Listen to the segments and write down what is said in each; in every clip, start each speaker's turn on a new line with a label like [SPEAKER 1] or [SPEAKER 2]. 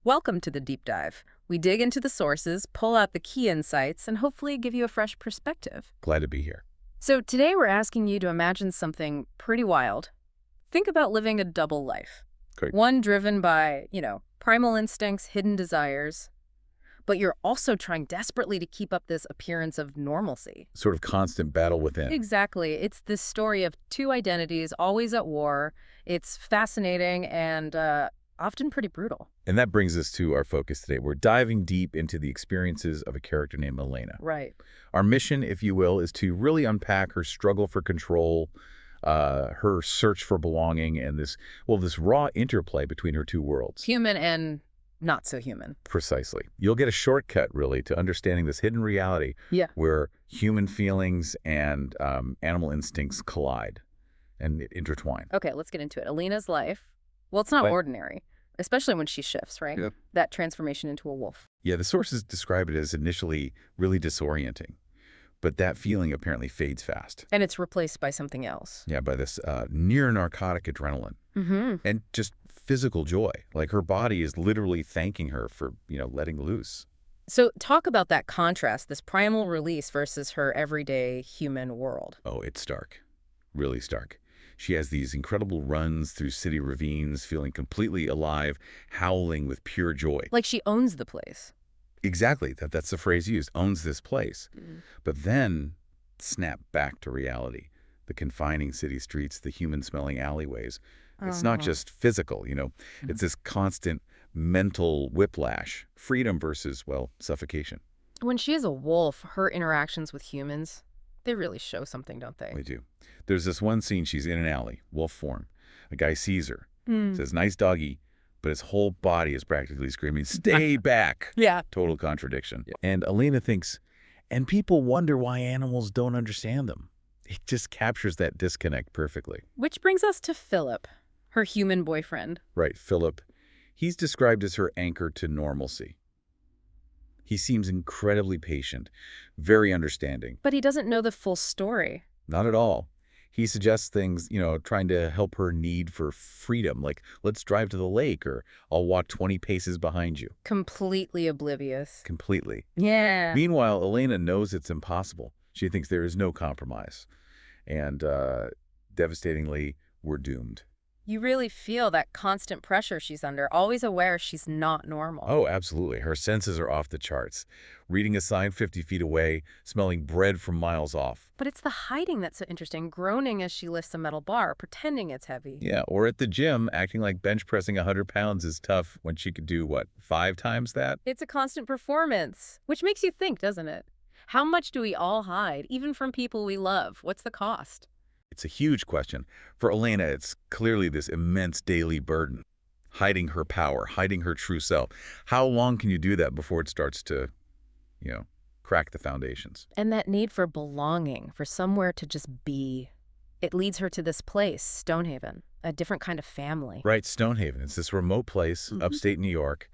[SPEAKER 1] Welcome to the deep dive. We dig into the sources, pull out the key insights, and hopefully give you a fresh perspective.
[SPEAKER 2] Glad to be here.
[SPEAKER 1] So today we're asking you to imagine something pretty wild. Think about living a double life.
[SPEAKER 2] Great.
[SPEAKER 1] One driven by, primal instincts, hidden desires, but you're also trying desperately to keep up this appearance of normalcy.
[SPEAKER 2] Sort of constant battle within.
[SPEAKER 1] Exactly. It's this story of two identities always at war. It's fascinating and often pretty brutal.
[SPEAKER 2] And that brings us to our focus today. We're diving deep into the experiences of a character named Elena.
[SPEAKER 1] Right.
[SPEAKER 2] Our mission, if you will, is to really unpack her struggle for control, her search for belonging, and this raw interplay between her two worlds.
[SPEAKER 1] Human and not so human.
[SPEAKER 2] Precisely. You'll get a shortcut, really, to understanding this hidden reality where human feelings and animal instincts collide and intertwine.
[SPEAKER 1] Okay, let's get into it. Elena's life, well, it's not ordinary, especially when she shifts, right?
[SPEAKER 2] Yep.
[SPEAKER 1] That transformation into a wolf.
[SPEAKER 2] Yeah, the sources describe it as initially really disorienting, but that feeling apparently fades fast.
[SPEAKER 1] And it's replaced by something else.
[SPEAKER 2] Yeah, by this near-narcotic adrenaline.
[SPEAKER 1] Mm-hmm.
[SPEAKER 2] And just physical joy. Like her body is literally thanking her for, letting loose.
[SPEAKER 1] So talk about that contrast, this primal release versus her everyday human world.
[SPEAKER 2] Oh, it's stark. Really stark. She has these incredible runs through city ravines, feeling completely alive, howling with pure joy.
[SPEAKER 1] Like she owns the place.
[SPEAKER 2] Exactly. That's the phrase used, owns this place.
[SPEAKER 1] Mm.
[SPEAKER 2] But then snap back to reality. The confining city streets, the human-smelling alleyways. It's not just physical, It's this constant mental whiplash. Freedom versus, suffocation.
[SPEAKER 1] When she is a wolf, her interactions with humans, they really show something, don't they?
[SPEAKER 2] They do. There's this one scene, she's in an alley, wolf form. A guy sees her, says, "Nice doggy," but his whole body is practically screaming, "Stay back!"
[SPEAKER 1] Yeah.
[SPEAKER 2] Total contradiction. Yeah. And Elena thinks, and people wonder why animals don't understand them. It just captures that disconnect perfectly.
[SPEAKER 1] Which brings us to Philip, her human boyfriend.
[SPEAKER 2] Right, Philip. He's described as her anchor to normalcy. He seems incredibly patient, very understanding.
[SPEAKER 1] But he doesn't know the full story.
[SPEAKER 2] Not at all. He suggests things, trying to help her need for freedom, like, let's drive to the lake, or I'll walk 20 paces behind you.
[SPEAKER 1] Completely oblivious.
[SPEAKER 2] Completely.
[SPEAKER 1] Yeah.
[SPEAKER 2] Meanwhile, Elena knows it's impossible. She thinks there is no compromise. And devastatingly, we're doomed.
[SPEAKER 1] You really feel that constant pressure she's under, always aware she's not normal.
[SPEAKER 2] Oh, absolutely. Her senses are off the charts. Reading a sign 50 feet away, smelling bread from miles off.
[SPEAKER 1] But it's the hiding that's so interesting, groaning as she lifts a metal bar, pretending it's heavy.
[SPEAKER 2] Yeah, or at the gym, acting like bench pressing 100 pounds is tough when she could do, 5 times that?
[SPEAKER 1] It's a constant performance, which makes you think, doesn't it? How much do we all hide, even from people we love? What's the cost?
[SPEAKER 2] It's a huge question. For Elena, it's clearly this immense daily burden. Hiding her power, hiding her true self. How long can you do that before it starts to, crack the foundations?
[SPEAKER 1] And that need for belonging, for somewhere to just be. It leads her to this place, Stonehaven, a different kind of family.
[SPEAKER 2] Right, Stonehaven. It's this remote place, upstate New York,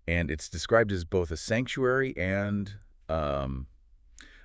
[SPEAKER 2] and it's described as both a sanctuary and a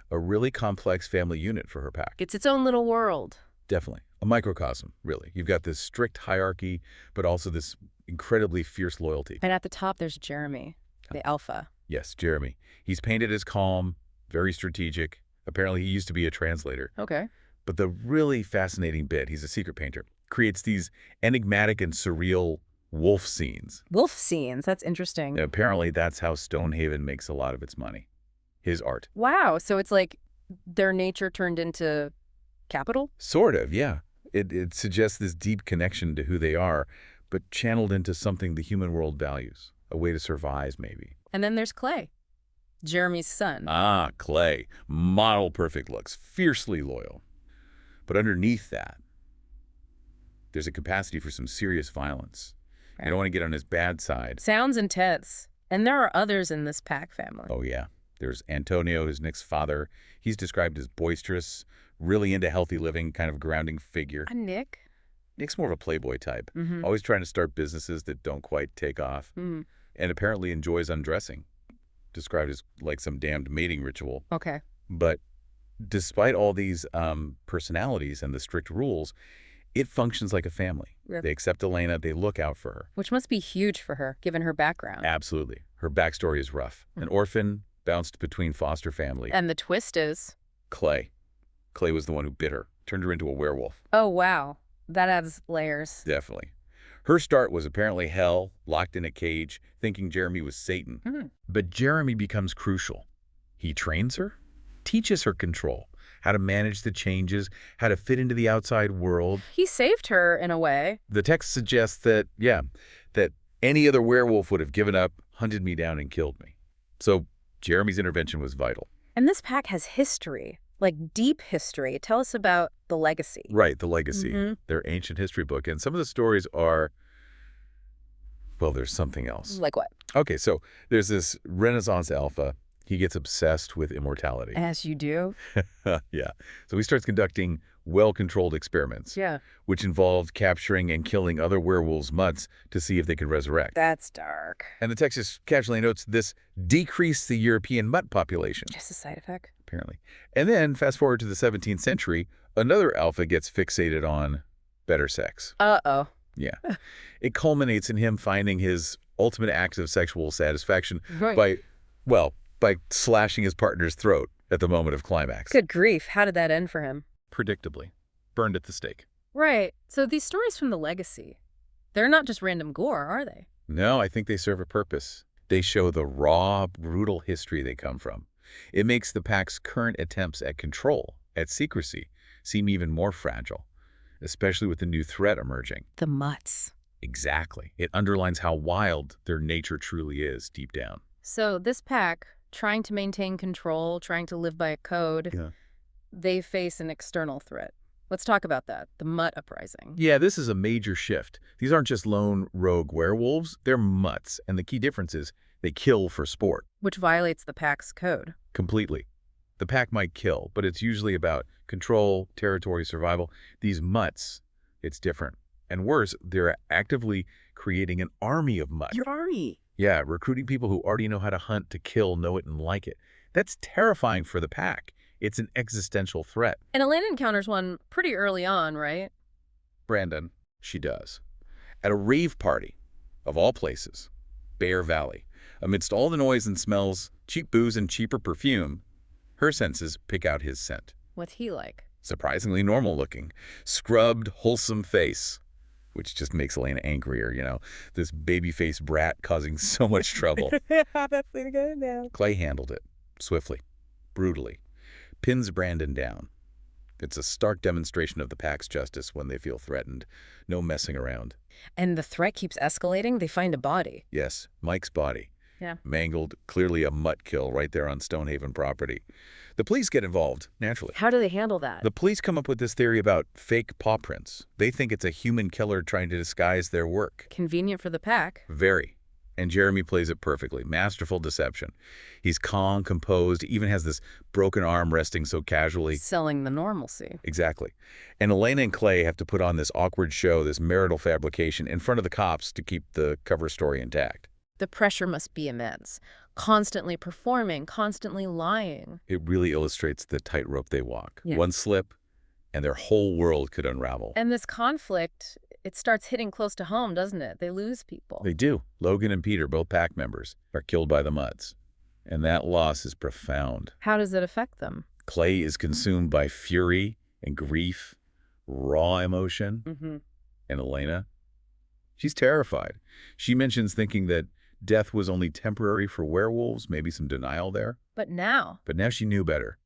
[SPEAKER 2] really complex family unit for her pack.
[SPEAKER 1] It's its own little world.
[SPEAKER 2] Definitely. A microcosm, really. You've got this strict hierarchy, but also this incredibly fierce loyalty.
[SPEAKER 1] And at the top, there's Jeremy, the alpha.
[SPEAKER 2] Yes, Jeremy. He's painted as calm, very strategic. Apparently, he used to be a translator.
[SPEAKER 1] Okay.
[SPEAKER 2] But the really fascinating bit, he's a secret painter, creates these enigmatic and surreal wolf scenes.
[SPEAKER 1] Wolf scenes, that's interesting.
[SPEAKER 2] Apparently, that's how Stonehaven makes a lot of its money. His art.
[SPEAKER 1] Wow, so it's like their nature turned into capital?
[SPEAKER 2] Sort of, yeah. It suggests this deep connection to who they are, but channeled into something the human world values. A way to survive, maybe.
[SPEAKER 1] And then there's Clay, Jeremy's son.
[SPEAKER 2] Ah, Clay. Model perfect looks. Fiercely loyal. But underneath that, there's a capacity for some serious violence.
[SPEAKER 1] Right.
[SPEAKER 2] You don't want to get on his bad side.
[SPEAKER 1] Sounds intense. And there are others in this pack family.
[SPEAKER 2] Oh, yeah. There's Antonio, his Nick's father. He's described as boisterous, really into healthy living, kind of grounding figure.
[SPEAKER 1] A Nick?
[SPEAKER 2] Nick's more of a playboy type, always trying to start businesses that don't quite take off, and apparently enjoys undressing, described as like some damned mating ritual.
[SPEAKER 1] Okay.
[SPEAKER 2] But despite all these personalities and the strict rules, It functions like a family.
[SPEAKER 1] Yeah.
[SPEAKER 2] They accept Elena. They look out for her.
[SPEAKER 1] Which must be huge for her, given her background.
[SPEAKER 2] Absolutely. Her backstory is rough. An orphan, bounced between foster family.
[SPEAKER 1] And the twist is...
[SPEAKER 2] Clay. Clay was the one who bit her, turned her into a werewolf.
[SPEAKER 1] Oh, wow. That adds layers.
[SPEAKER 2] Definitely. Her start was apparently hell, locked in a cage, thinking Jeremy was Satan. But Jeremy becomes crucial. He trains her, teaches her control, how to manage the changes, how to fit into the outside world.
[SPEAKER 1] He saved her, in a way.
[SPEAKER 2] The text suggests that, that any other werewolf would have given up, hunted me down, and killed me. So Jeremy's intervention was vital.
[SPEAKER 1] And this pack has history, like deep history. Tell us about the legacy.
[SPEAKER 2] Right, the legacy. Their ancient history book. And some of the stories are, well, there's something else.
[SPEAKER 1] Like what?
[SPEAKER 2] Okay, so there's this Renaissance alpha. He gets obsessed with immortality.
[SPEAKER 1] As you do.
[SPEAKER 2] Yeah. So he starts conducting well-controlled experiments.
[SPEAKER 1] Yeah.
[SPEAKER 2] Which involved capturing and killing other werewolves' mutts to see if they could resurrect.
[SPEAKER 1] That's dark.
[SPEAKER 2] And the text just casually notes this decreased the European mutt population.
[SPEAKER 1] Just a side effect.
[SPEAKER 2] Apparently. And then, fast forward to the 17th century, another alpha gets fixated on better sex.
[SPEAKER 1] Uh-oh.
[SPEAKER 2] Yeah. It culminates in him finding his ultimate act of sexual satisfaction by slashing his partner's throat at the moment of climax.
[SPEAKER 1] Good grief. How did that end for him?
[SPEAKER 2] Predictably. Burned at the stake.
[SPEAKER 1] Right. So these stories from the legacy, they're not just random gore, are they?
[SPEAKER 2] No, I think they serve a purpose. They show the raw, brutal history they come from. It makes the pack's current attempts at control, at secrecy, seem even more fragile, especially with the new threat emerging.
[SPEAKER 1] The mutts.
[SPEAKER 2] Exactly. It underlines how wild their nature truly is deep down.
[SPEAKER 1] So this pack, trying to maintain control, trying to live by a code, they face an external threat. Let's talk about that, the mutt uprising.
[SPEAKER 2] Yeah, this is a major shift. These aren't just lone rogue werewolves, they're mutts, and the key difference is they kill for sport.
[SPEAKER 1] Which violates the pack's code.
[SPEAKER 2] Completely. The pack might kill, but it's usually about control, territory, survival. These mutts, it's different. And worse, they're actively creating an army of mutts.
[SPEAKER 1] Your army?
[SPEAKER 2] Yeah, recruiting people who already know how to hunt, to kill, know it, and like it. That's terrifying for the pack. It's an existential threat.
[SPEAKER 1] And Elena encounters one pretty early on, right?
[SPEAKER 2] Brandon, she does. At a rave party, of all places, Bear Valley. Amidst all the noise and smells, cheap booze and cheaper perfume, her senses pick out his scent.
[SPEAKER 1] What's he like?
[SPEAKER 2] Surprisingly normal looking. Scrubbed, wholesome face. Which just makes Elena angrier, you know. This baby-faced brat causing so much trouble.
[SPEAKER 1] That's pretty good now.
[SPEAKER 2] Clay handled it. Swiftly. Brutally. Pins Brandon down. It's a stark demonstration of the pack's justice when they feel threatened. No messing around.
[SPEAKER 1] And the threat keeps escalating? They find a body.
[SPEAKER 2] Yes, Mike's body.
[SPEAKER 1] Yeah.
[SPEAKER 2] Mangled, clearly a mutt kill right there on Stonehaven property. The police get involved, naturally.
[SPEAKER 1] How do they handle that?
[SPEAKER 2] The police come up with this theory about fake paw prints. They think it's a human killer trying to disguise their work.
[SPEAKER 1] Convenient for the pack.
[SPEAKER 2] Very. And Jeremy plays it perfectly. Masterful deception. He's calm, composed, even has this broken arm resting so casually.
[SPEAKER 1] Selling the normalcy.
[SPEAKER 2] Exactly. And Elena and Clay have to put on this awkward show, this marital fabrication, in front of the cops to keep the cover story intact.
[SPEAKER 1] The pressure must be immense. Constantly performing, constantly lying.
[SPEAKER 2] It really illustrates the tightrope they walk.
[SPEAKER 1] Yeah.
[SPEAKER 2] One slip, and their whole world could unravel.
[SPEAKER 1] And this conflict, it starts hitting close to home, doesn't it? They lose people.
[SPEAKER 2] They do. Logan and Peter, both pack members, are killed by the mutts. And that loss is profound.
[SPEAKER 1] How does it affect them?
[SPEAKER 2] Clay is consumed by fury and grief, raw emotion. And Elena, she's terrified. She mentions thinking that death was only temporary for werewolves, maybe some denial there.
[SPEAKER 1] But now
[SPEAKER 2] she knew better.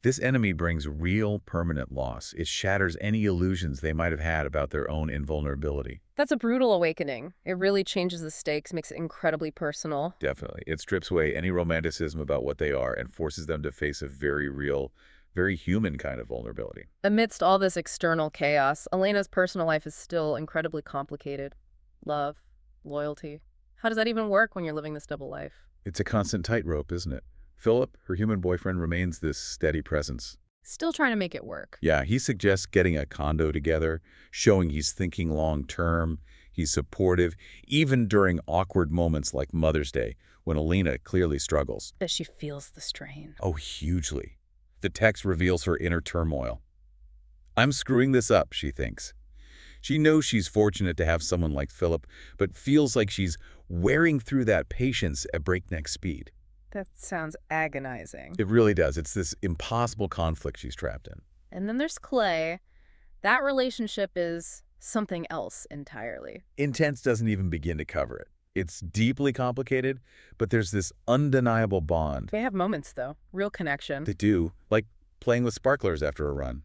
[SPEAKER 2] This enemy brings real, permanent loss. It shatters any illusions they might have had about their own invulnerability.
[SPEAKER 1] that's a brutal awakening. It really changes the stakes, makes it incredibly personal.
[SPEAKER 2] Definitely. It strips away any romanticism about what they are and forces them to face a very real, very human kind of vulnerability.
[SPEAKER 1] Amidst all this external chaos, Elena's personal life is still incredibly complicated. Love, loyalty. How does that even work when you're living this double life?
[SPEAKER 2] It's a constant tightrope, isn't it? Philip, her human boyfriend, remains this steady presence.
[SPEAKER 1] Still trying to make it work.
[SPEAKER 2] Yeah, he suggests getting a condo together, showing he's thinking long-term, he's supportive, even during awkward moments like Mother's Day, when Elena clearly struggles.
[SPEAKER 1] That she feels the strain.
[SPEAKER 2] Oh, hugely. The text reveals her inner turmoil. I'm screwing this up, she thinks. She knows she's fortunate to have someone like Philip, but feels like she's wearing through that patience at breakneck speed.
[SPEAKER 1] That sounds agonizing.
[SPEAKER 2] It really does. It's this impossible conflict she's trapped in.
[SPEAKER 1] And then there's Clay. That relationship is something else entirely.
[SPEAKER 2] Intense doesn't even begin to cover it. It's deeply complicated, but there's this undeniable bond.
[SPEAKER 1] They have moments, though. Real connection.
[SPEAKER 2] They do, like playing with sparklers after a run.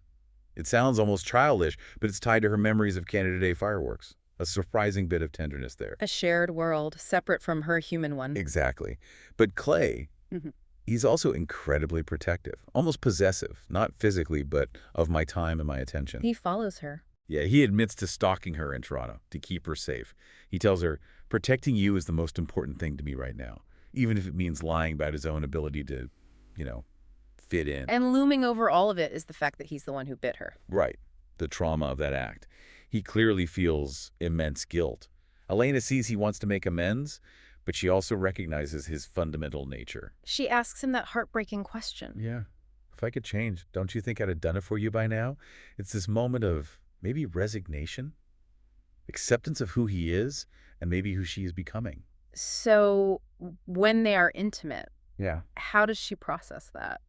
[SPEAKER 2] It sounds almost childish, but it's tied to her memories of Canada Day fireworks. A surprising bit of tenderness there.
[SPEAKER 1] A shared world, separate from her human one.
[SPEAKER 2] Exactly. But Clay, he's also incredibly protective, almost possessive, not physically, but of my time and my attention.
[SPEAKER 1] He follows her.
[SPEAKER 2] Yeah, he admits to stalking her in Toronto to keep her safe. He tells her, protecting you is the most important thing to me right now, even if it means lying about his own ability to, fit in.
[SPEAKER 1] And looming over all of it is the fact that he's the one who bit her.
[SPEAKER 2] Right. The trauma of that act. He clearly feels immense guilt. Elena sees he wants to make amends, but she also recognizes his fundamental nature.
[SPEAKER 1] She asks him that heartbreaking question.
[SPEAKER 2] Yeah. If I could change, don't you think I'd have done it for you by now? It's this moment of maybe resignation, acceptance of who he is, and maybe who she is becoming.
[SPEAKER 1] So when they are intimate,
[SPEAKER 2] Yeah.
[SPEAKER 1] how does she process that?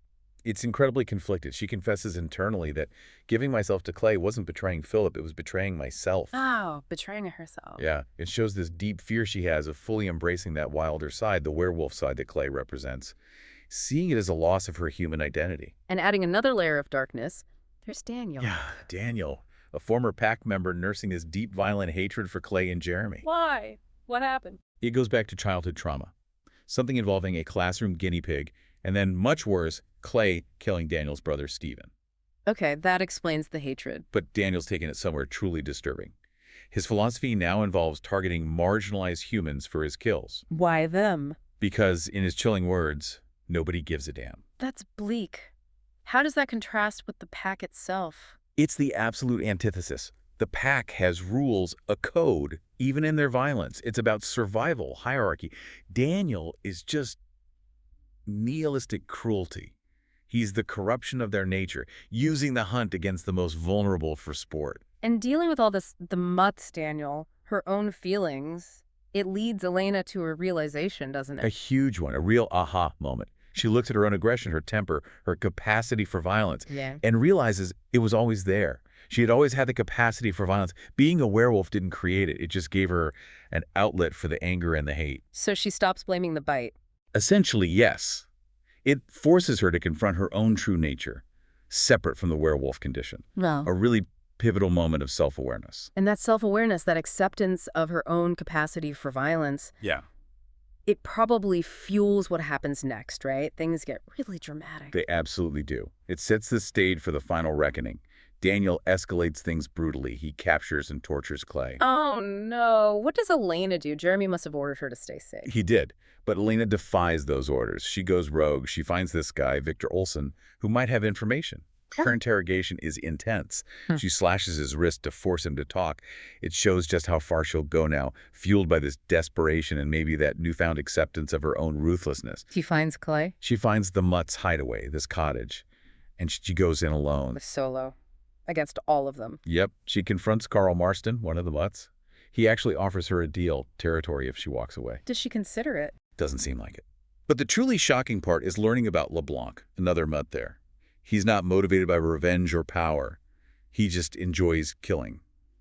[SPEAKER 2] It's incredibly conflicted. She confesses internally that giving myself to Clay wasn't betraying Philip, it was betraying myself.
[SPEAKER 1] Oh, betraying herself.
[SPEAKER 2] Yeah, it shows this deep fear she has of fully embracing that wilder side, the werewolf side that Clay represents, seeing it as a loss of her human identity.
[SPEAKER 1] And adding another layer of darkness, there's Daniel.
[SPEAKER 2] Yeah, Daniel, a former pack member nursing this deep, violent hatred for Clay and Jeremy.
[SPEAKER 1] Why? What happened?
[SPEAKER 2] It goes back to childhood trauma, something involving a classroom guinea pig, and then, much worse, Clay killing Daniel's brother, Stephen.
[SPEAKER 1] Okay, that explains the hatred.
[SPEAKER 2] But Daniel's taken it somewhere truly disturbing. His philosophy now involves targeting marginalized humans for his kills.
[SPEAKER 1] Why them?
[SPEAKER 2] Because, in his chilling words, nobody gives a damn.
[SPEAKER 1] That's bleak. How does that contrast with the pack itself?
[SPEAKER 2] It's the absolute antithesis. The pack has rules, a code, even in their violence. It's about survival, hierarchy. Daniel is just nihilistic cruelty. He's the corruption of their nature, using the hunt against the most vulnerable for sport.
[SPEAKER 1] And dealing with all this, the mutts, Daniel, her own feelings, it leads Elena to a realization, doesn't
[SPEAKER 2] A
[SPEAKER 1] it?
[SPEAKER 2] huge one, a real aha moment. She looks at her own aggression, her temper, her capacity for violence,
[SPEAKER 1] Yeah.
[SPEAKER 2] and realizes it was always there. She had always had the capacity for violence. Being a werewolf didn't create it. It just gave her an outlet for the anger and the hate.
[SPEAKER 1] So she stops blaming the bite.
[SPEAKER 2] Essentially, yes. It forces her to confront her own true nature, separate from the werewolf condition.
[SPEAKER 1] No.
[SPEAKER 2] A really pivotal moment of self-awareness.
[SPEAKER 1] And that self-awareness, that acceptance of her own capacity for violence,
[SPEAKER 2] Yeah.
[SPEAKER 1] it probably fuels what happens next, right? Things get really dramatic.
[SPEAKER 2] They absolutely do. It sets the stage for the final reckoning. Daniel escalates things brutally. He captures and tortures Clay.
[SPEAKER 1] Oh, no. What does Elena do? Jeremy must have ordered her to stay safe.
[SPEAKER 2] He did, but Elena defies those orders. She goes rogue. She finds this guy, Victor Olsen, who might have information. Her interrogation is intense. She slashes his wrist to force him to talk. It shows just how far she'll go now, fueled by this desperation and maybe that newfound acceptance of her own ruthlessness.
[SPEAKER 1] He finds Clay
[SPEAKER 2] She finds the mutts' hideaway, this cottage, and she goes in alone.
[SPEAKER 1] with Solo against all of them.
[SPEAKER 2] Yep, she confronts Carl Marston, one of the mutts. He actually offers her a deal, territory, if she walks away.
[SPEAKER 1] Does she consider it?
[SPEAKER 2] Doesn't seem like it. But the truly shocking part is learning about LeBlanc, another mutt there. He's not motivated by revenge or power. He just enjoys killing.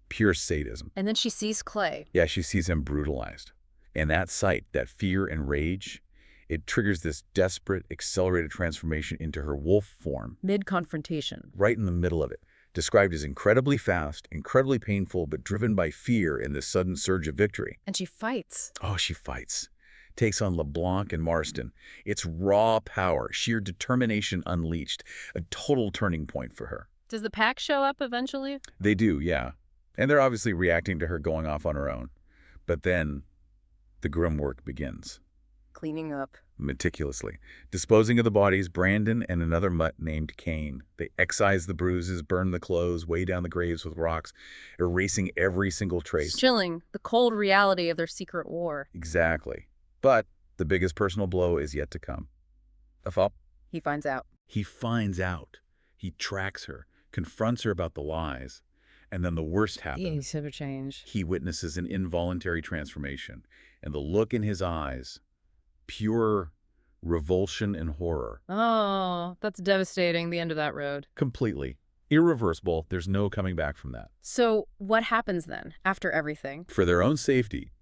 [SPEAKER 2] Pure sadism.
[SPEAKER 1] And then she sees Clay.
[SPEAKER 2] Yeah, she sees him brutalized. And that sight, that fear and rage, it triggers this desperate, accelerated transformation into her wolf form.
[SPEAKER 1] Mid-confrontation.
[SPEAKER 2] Right in the middle of it. Described as incredibly fast, incredibly painful, but driven by fear in this sudden surge of victory.
[SPEAKER 1] And she fights.
[SPEAKER 2] Oh, she fights. Takes on LeBlanc and Marston. It's raw power, sheer determination unleashed. A total turning point for her.
[SPEAKER 1] Does the pack show up eventually?
[SPEAKER 2] They do, yeah. And they're obviously reacting to her going off on her own. But then, the grim work begins.
[SPEAKER 1] Cleaning up.
[SPEAKER 2] Meticulously. Disposing of the bodies, Brandon and another mutt named Kane. They excise the bruises, burn the clothes, weigh down the graves with rocks, erasing every single trace.
[SPEAKER 1] Chilling. The cold reality of their secret war.
[SPEAKER 2] Exactly. But the biggest personal blow is yet to come.
[SPEAKER 1] He finds out.
[SPEAKER 2] He finds out. He tracks her, confronts her about the lies, And then the worst
[SPEAKER 1] The
[SPEAKER 2] happens.
[SPEAKER 1] exhibit change.
[SPEAKER 2] He witnesses an involuntary transformation, and the look in his eyes, pure revulsion and horror.
[SPEAKER 1] Oh, that's devastating, the end of that road.
[SPEAKER 2] Completely. Irreversible. There's no coming back from that.
[SPEAKER 1] So what happens then, after everything?
[SPEAKER 2] For their own safety,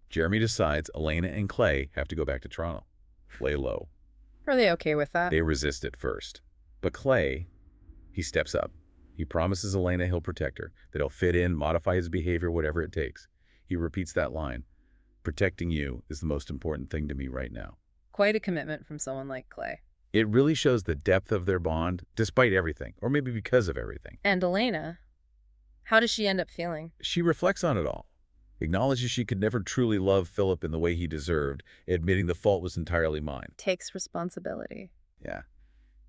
[SPEAKER 2] Jeremy decides Elena and Clay have to go back to Toronto. Lay low.
[SPEAKER 1] Are they okay with that?
[SPEAKER 2] They resist at first. But Clay, he steps up. He promises Elena he'll protect her, that he'll fit in, modify his behavior, whatever it takes. He repeats that line, "Protecting you is the most important thing to me right now."
[SPEAKER 1] Quite a commitment from someone like Clay.
[SPEAKER 2] It really shows the depth of their bond, despite everything, or maybe because of everything.
[SPEAKER 1] And Elena, how does she end up feeling?
[SPEAKER 2] She reflects on it all, acknowledges she could never truly love Philip in the way he deserved, admitting the fault was entirely mine.
[SPEAKER 1] Takes responsibility.
[SPEAKER 2] Yeah.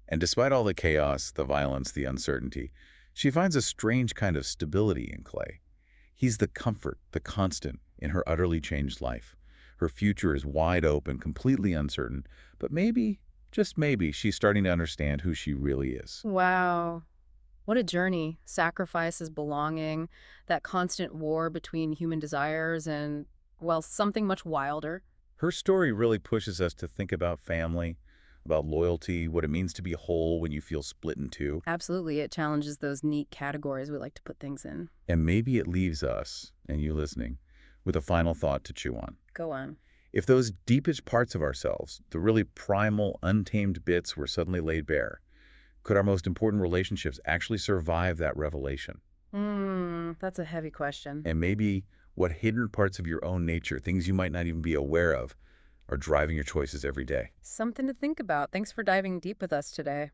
[SPEAKER 2] And despite all the chaos, the violence, the uncertainty, she finds a strange kind of stability in Clay. He's the comfort, the constant in her utterly changed life. Her future is wide open, completely uncertain, but maybe, just maybe, she's starting to understand who she really is.
[SPEAKER 1] Wow. What a journey. Sacrifices, belonging, that constant war between human desires and, well, something much wilder.
[SPEAKER 2] Her story really pushes us to think about family, about loyalty, what it means to be whole when you feel split in two.
[SPEAKER 1] Absolutely. It challenges those neat categories we like to put things in.
[SPEAKER 2] And maybe it leaves us, and you listening, with a final thought to chew on.
[SPEAKER 1] Go on.
[SPEAKER 2] If those deepest parts of ourselves, the really primal, untamed bits were suddenly laid bare, could our most important relationships actually survive that revelation?
[SPEAKER 1] That's a heavy question.
[SPEAKER 2] And maybe what hidden parts of your own nature, things you might not even be aware of, are driving your choices every day.
[SPEAKER 1] Something to think about. Thanks for diving deep with us today.